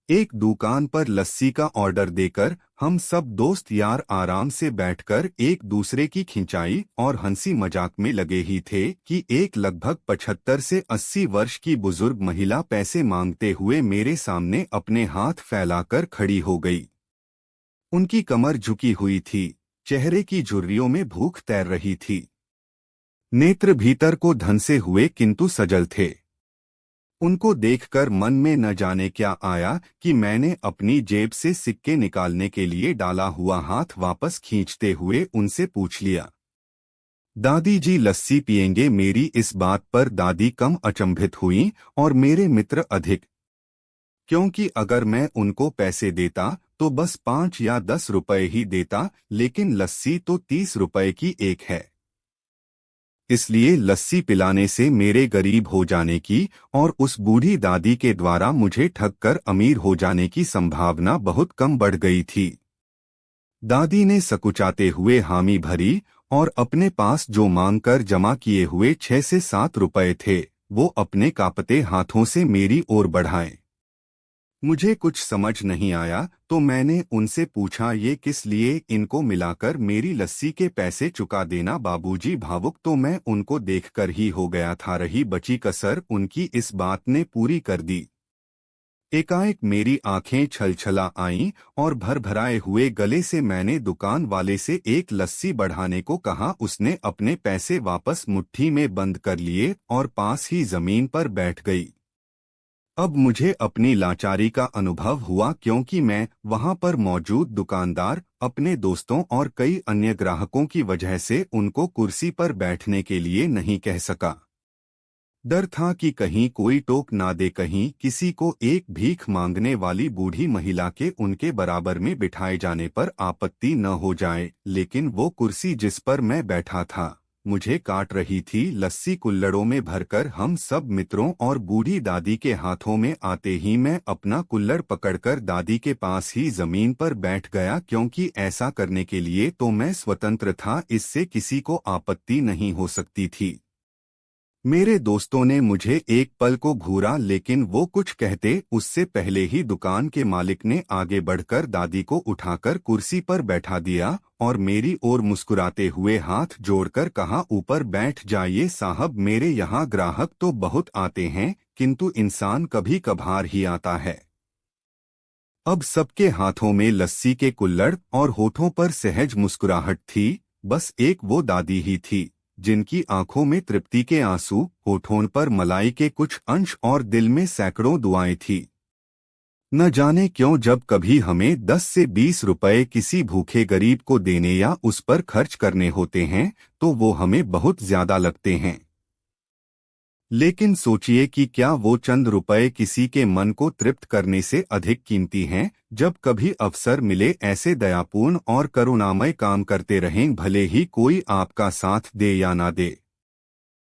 एक दुकान पर लस्सी का ऑर्डर देकर हम सब दोस्त यार आराम से बैठकर एक दूसरे की खिंचाई और हंसी मजाक में लगे ही थे कि एक लगभग 75 से 80 वर्ष की बुजुर्ग महिला पैसे मांगते हुए मेरे सामने अपने हाथ फैलाकर खड़ी हो गई। उनकी कमर झुकी हुई थी, चेहरे की झुर्रियों में भूख तैर रही थी, नेत्र भीतर को धंसे हुए किंतु सजल थे। उनको देखकर मन में न जाने क्या आया कि मैंने अपनी जेब से सिक्के निकालने के लिए डाला हुआ हाथ वापस खींचते हुए उनसे पूछ लिया, दादी जी लस्सी पिएंगे? मेरी इस बात पर दादी कम अचंभित हुईं और मेरे मित्र अधिक, क्योंकि अगर मैं उनको पैसे देता तो बस 5 या 10 रुपए ही देता, लेकिन लस्सी तो 30 रुपए की एक है। इसलिए लस्सी पिलाने से मेरे गरीब हो जाने की और उस बूढ़ी दादी के द्वारा मुझे ठगकर अमीर हो जाने की संभावना बहुत कम बढ़ गई थी। दादी ने सकुचाते हुए हामी भरी और अपने पास जो मांगकर जमा किए हुए 6 से 7 रुपए थे वो अपने कांपते हाथों से मेरी ओर बढ़ाए। मुझे कुछ समझ नहीं आया तो मैंने उनसे पूछा, ये किस लिए? इनको मिलाकर मेरी लस्सी के पैसे चुका देना। बाबूजी भावुक तो मैं उनको देखकर ही हो गया था, रही बची कसर उनकी इस बात ने पूरी कर दी। एकाएक मेरी आंखें छलछला आईं और भरभराए हुए गले से मैंने दुकान वाले से एक लस्सी बढ़ाने को कहा। उसने अपने पैसे वापस मुट्ठी में बंद कर लिए और पास ही जमीन पर बैठ गई। अब मुझे अपनी लाचारी का अनुभव हुआ, क्योंकि मैं वहां पर मौजूद दुकानदार, अपने दोस्तों और कई अन्य ग्राहकों की वजह से उनको कुर्सी पर बैठने के लिए नहीं कह सका। डर था कि कहीं कोई टोक ना दे, कहीं किसी को एक भीख मांगने वाली बूढ़ी महिला के उनके बराबर में बिठाए जाने पर आपत्ति न हो जाए। लेकिन वो कुर्सी जिस पर मैं बैठा था मुझे काट रही थी। लस्सी कुल्हड़ों में भरकर हम सब मित्रों और बूढ़ी दादी के हाथों में आते ही मैं अपना कुल्हड़ पकड़कर दादी के पास ही जमीन पर बैठ गया, क्योंकि ऐसा करने के लिए तो मैं स्वतंत्र था, इससे किसी को आपत्ति नहीं हो सकती थी। मेरे दोस्तों ने मुझे एक पल को घूरा, लेकिन वो कुछ कहते उससे पहले ही दुकान के मालिक ने आगे बढ़कर दादी को उठाकर कुर्सी पर बैठा दिया और मेरी ओर मुस्कुराते हुए हाथ जोड़कर कहा, ऊपर बैठ जाइए साहब, मेरे यहाँ ग्राहक तो बहुत आते हैं किंतु इंसान कभी कभार ही आता है। अब सबके हाथों में लस्सी के कुल्हड़ और होठों पर सहज मुस्कुराहट थी। बस एक वो दादी ही थी जिनकी आंखों में तृप्ति के आंसू, होठों पर मलाई के कुछ अंश और दिल में सैकड़ों दुआएं थी। न जाने क्यों जब कभी हमें 10 से 20 रुपए किसी भूखे गरीब को देने या उस पर खर्च करने होते हैं तो वो हमें बहुत ज्यादा लगते हैं। लेकिन सोचिए कि क्या वो चंद रुपए किसी के मन को तृप्त करने से अधिक कीमती हैं? जब कभी अवसर मिले ऐसे दयापूर्ण और करुणामय काम करते रहें, भले ही कोई आपका साथ दे या ना दे।